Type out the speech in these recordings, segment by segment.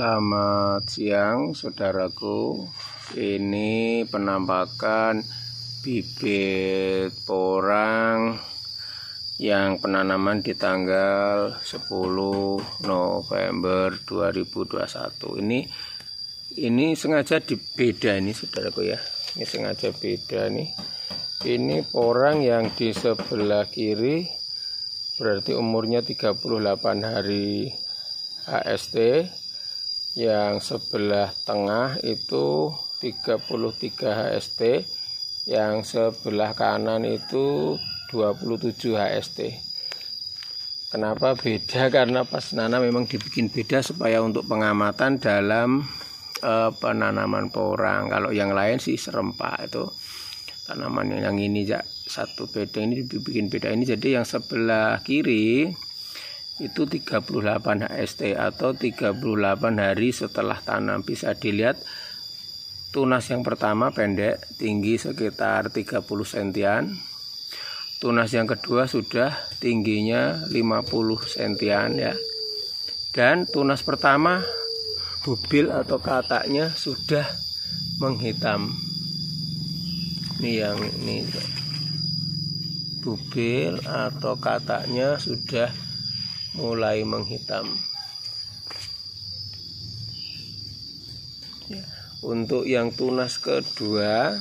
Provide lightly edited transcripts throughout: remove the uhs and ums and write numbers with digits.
Selamat siang saudaraku. Ini penampakan bibit porang yang penanaman di tanggal 10 November 2021. Ini sengaja beda ini saudaraku ya. Ini sengaja beda nih. Ini porang yang di sebelah kiri berarti umurnya 38 hari HST. Yang sebelah tengah itu 33 HST, yang sebelah kanan itu 27 HST. Kenapa beda? Karena pas nanam memang dibikin beda supaya untuk pengamatan dalam penanaman porang. Kalau yang lain sih serempak itu tanaman yang ini ya, satu beda ini dibikin beda ini. Jadi yang sebelah kiri itu 38 HST atau 38 hari setelah tanam. Bisa dilihat tunas yang pertama pendek, tinggi sekitar 30 sentian. Tunas yang kedua sudah tingginya 50 sentian ya. Dan tunas pertama bubil atau kataknya sudah menghitam. Ini yang ini bubil atau kataknya sudah mulai menghitam. Untuk yang tunas kedua,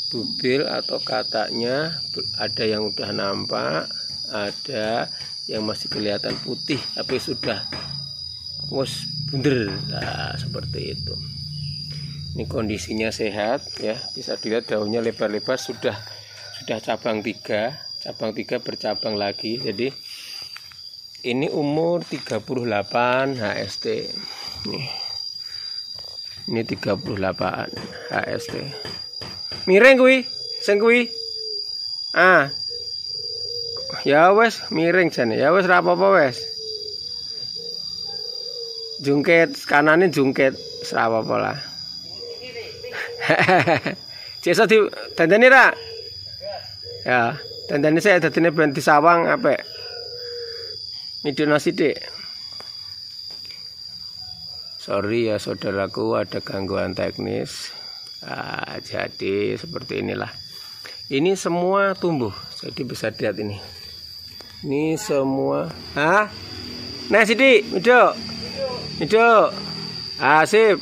bubil atau kataknya ada yang udah nampak, ada yang masih kelihatan putih tapi sudah wes bunder. Nah, seperti itu. Ini kondisinya sehat ya, bisa dilihat daunnya lebar-lebar, sudah cabang 3 bercabang lagi. Jadi ini umur 38 HST. Ini 38 HST. Miring kuwi, sing kuwi. Ya wes miring jane. Ya wes ra apa-apa wes. Jungkit kanane jungkit, ra apa-apa lah. Cesa di dandani ra? Ya, dandani saya dadine ben disawang apik. Midona sidik. Sorry ya saudaraku, ada gangguan teknis. Jadi seperti inilah. Ini semua tumbuh. Jadi bisa lihat ini. Ini semua. Nah sidik, midok. Sip.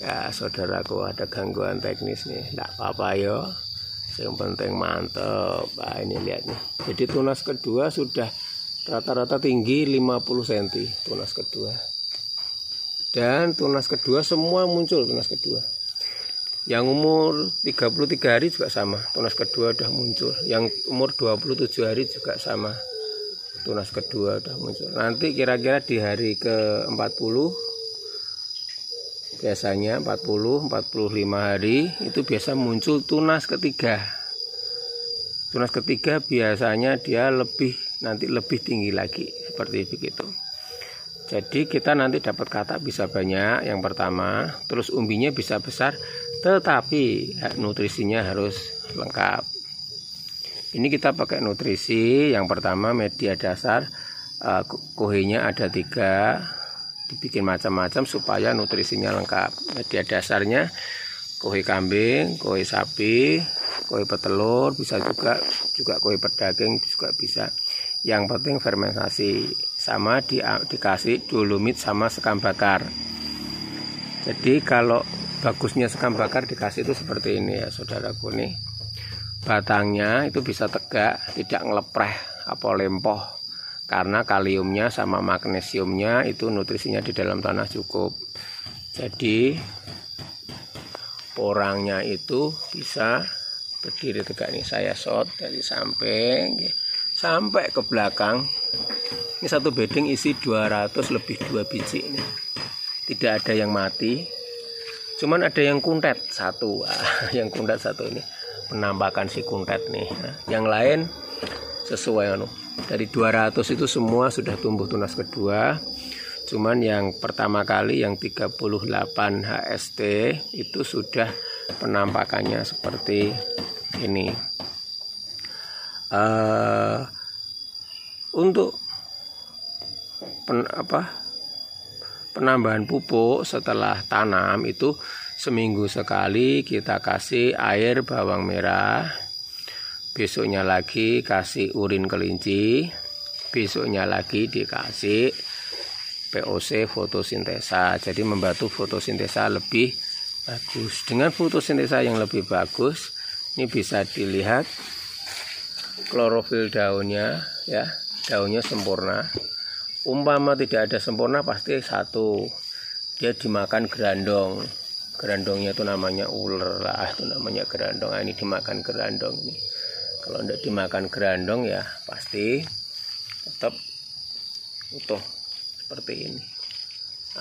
Ya saudaraku, ada gangguan teknis nih. Enggak apa-apa ya. Yang penting mantep. Ini lihat nih. Jadi tunas kedua sudah rata-rata tinggi 50 cm tunas kedua. Dan tunas kedua semua muncul tunas kedua. Yang umur 33 hari juga sama, tunas kedua udah muncul. Yang umur 27 hari juga sama, tunas kedua udah muncul. Nanti kira-kira di hari ke-40 biasanya 40-45 hari itu biasa muncul tunas ketiga. Tunas ketiga biasanya dia nanti lebih tinggi lagi, seperti begitu. Jadi kita nanti dapat katak bisa banyak yang pertama, terus umbinya bisa besar, tetapi nutrisinya harus lengkap. Ini kita pakai nutrisi yang pertama media dasar, kohenya ada 3, dibikin macam-macam supaya nutrisinya lengkap. Media dasarnya kohe kambing, kohe sapi, kohe petelur, bisa juga kohe pedaging juga bisa. Yang penting fermentasi, sama dikasih dolomit sama sekam bakar. Jadi kalau bagusnya sekam bakar dikasih itu seperti ini ya saudaraku nih. Batangnya itu bisa tegak, tidak ngelepreh apa lempoh, karena kaliumnya sama magnesiumnya itu nutrisinya di dalam tanah cukup. Jadi porangnya itu bisa berdiri tegak. Nih saya shot dari samping sampai ke belakang. Ini satu bedeng isi 200 lebih 2 biji ini. Tidak ada yang mati, cuman ada yang kuntet satu. Yang kuntet satu ini penampakan si kuntet nih. Yang lain sesuai dari 200 itu semua sudah tumbuh tunas kedua. Cuman yang pertama kali yang 38 HST itu sudah penampakannya seperti ini. Untuk penambahan pupuk setelah tanam itu seminggu sekali kita kasih air bawang merah, besoknya lagi kasih urin kelinci, besoknya lagi dikasih POC fotosintesa. Jadi membantu fotosintesa lebih bagus. Dengan fotosintesa yang lebih bagus, ini bisa dilihat klorofil daunnya ya, daunnya sempurna. Umpama tidak ada sempurna pasti satu, dia dimakan gerandong. Gerandongnya itu namanya ular lah, itu namanya gerandong. Nah, ini dimakan gerandong ini. Kalau tidak dimakan gerandong ya pasti tetap utuh seperti ini.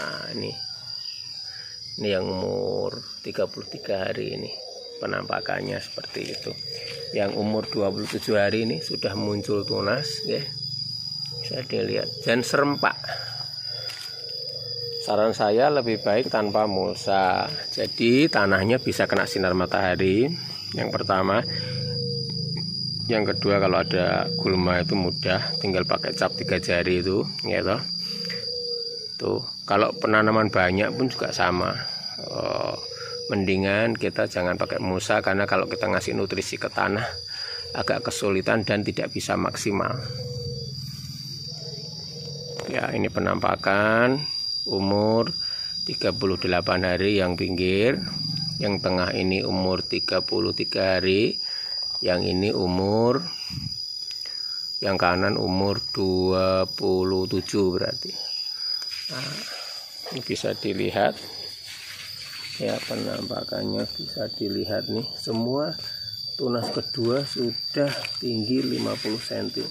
Nah, ini yang umur 33 hari ini penampakannya seperti itu. Yang umur 27 hari ini sudah muncul tunas ya. Bisa dilihat dan serempak. Saran saya lebih baik tanpa mulsa. Jadi tanahnya bisa kena sinar matahari. Yang pertama. Yang kedua, kalau ada gulma itu mudah, tinggal pakai cap 3 jari itu, gitu. Tuh, kalau penanaman banyak pun juga sama. Mendingan kita jangan pakai mulsa, karena kalau kita ngasih nutrisi ke tanah agak kesulitan dan tidak bisa maksimal. Ya, ini penampakan umur 38 hari yang pinggir, yang tengah ini umur 33 hari, yang ini umur, yang kanan umur 27 berarti. Nah, ini bisa dilihat ya, penampakannya bisa dilihat nih, semua tunas kedua sudah tinggi 50 cm.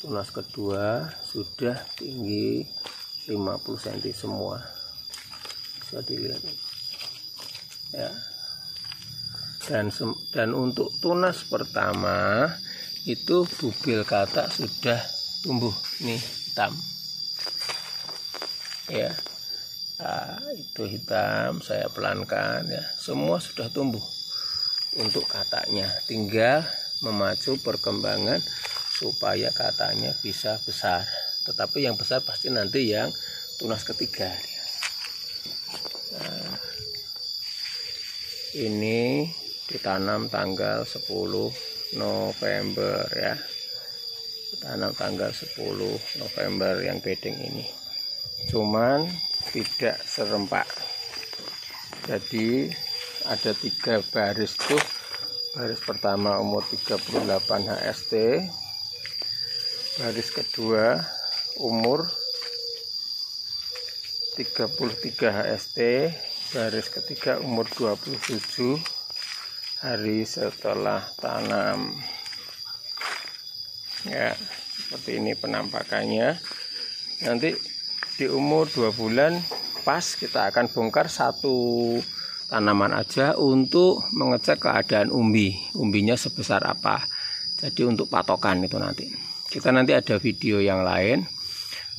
Tunas kedua sudah tinggi 50 cm semua, bisa dilihat ya. Dan untuk tunas pertama itu bubil katak sudah tumbuh nih, hitam ya. Nah, itu hitam, saya pelankan ya, semua sudah tumbuh. Untuk kataknya tinggal memacu perkembangan supaya kataknya bisa besar. Tetapi yang besar pasti nanti yang tunas ketiga. Nah, ini ditanam tanggal 10 November ya. Ditanam tanggal 10 November yang bedeng ini. Cuman tidak serempak. Jadi ada 3 baris tuh. Baris pertama umur 38 HST. Baris kedua umur 33 HST. Baris ketiga umur 27 hari setelah tanam ya. Seperti ini penampakannya. Nanti di umur 2 bulan pas kita akan bongkar satu tanaman aja untuk mengecek keadaan umbinya sebesar apa. Jadi untuk patokan itu nanti kita ada video yang lain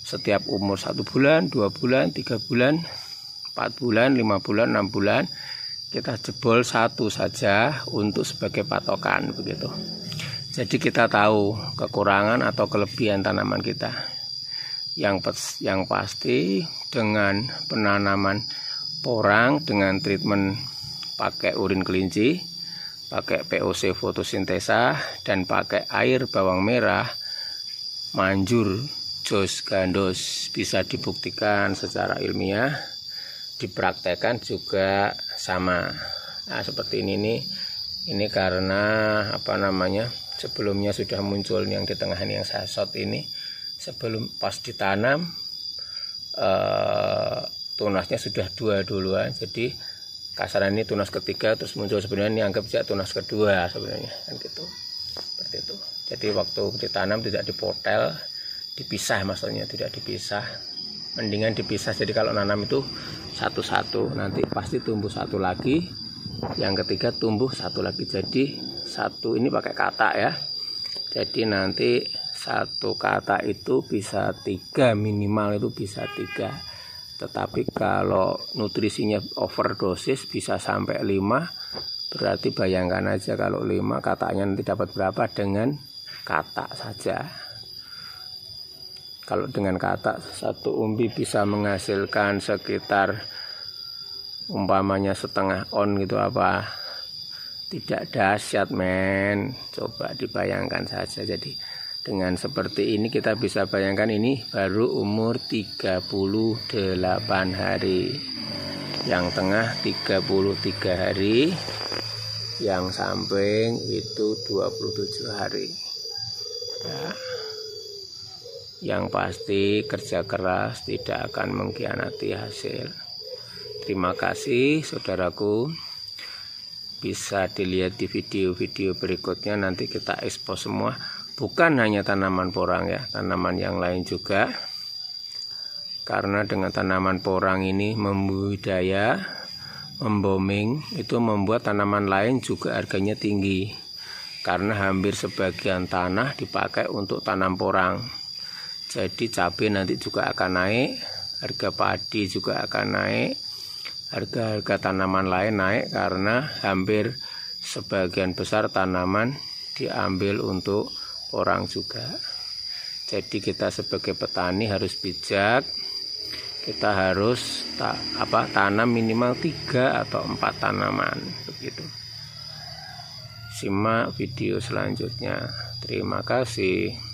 setiap umur 1 bulan, 2 bulan, 3 bulan, 4 bulan, 5 bulan, 6 bulan kita jebol satu saja untuk sebagai patokan begitu. Jadi kita tahu kekurangan atau kelebihan tanaman kita. Yang pasti dengan penanaman porang dengan treatment pakai urin kelinci, pakai POC fotosintesa dan pakai air bawang merah, manjur jos gandos, bisa dibuktikan secara ilmiah, dipraktekkan juga sama. Nah, seperti ini nih. Ini karena sebelumnya sudah muncul yang di tengah ini, yang saya shot ini sebelum pas ditanam tunasnya sudah 2 duluan. Jadi kasaran ini tunas ketiga, terus muncul sebenarnya ini anggap saja tunas kedua sebenarnya kan gitu. Seperti itu. Jadi waktu ditanam tidak dipotel, dipisah, maksudnya tidak dipisah. Mendingan dipisah. Jadi kalau nanam itu satu-satu, nanti pasti tumbuh satu lagi, yang ketiga tumbuh satu lagi. Jadi satu ini pakai katak ya. Jadi nanti satu katak itu bisa 3, minimal itu bisa 3. Tetapi kalau nutrisinya overdosis bisa sampai 5, Berarti bayangkan aja kalau 5 kataknya nanti dapat berapa dengan katak saja. Kalau dengan katak satu umbi bisa menghasilkan sekitar umpamanya setengah on gitu apa. Tidak dahsyat men. Coba dibayangkan saja. Jadi dengan seperti ini kita bisa bayangkan ini baru umur 38 hari. Yang tengah 33 hari. Yang samping itu 27 hari. Ya. Yang pasti kerja keras tidak akan mengkhianati hasil. Terima kasih saudaraku. Bisa dilihat di video-video berikutnya, nanti kita ekspos semua. Bukan hanya tanaman porang ya, tanaman yang lain juga. Karena dengan tanaman porang ini membudidaya, membooming, itu membuat tanaman lain juga harganya tinggi. Karena hampir sebagian tanah dipakai untuk tanam porang. Jadi cabai nanti juga akan naik, harga padi juga akan naik, harga-harga tanaman lain naik karena hampir sebagian besar tanaman diambil untuk porang juga. Jadi kita sebagai petani harus bijak, kita harus tanam minimal 3 atau 4 tanaman begitu. Simak video selanjutnya. Terima kasih.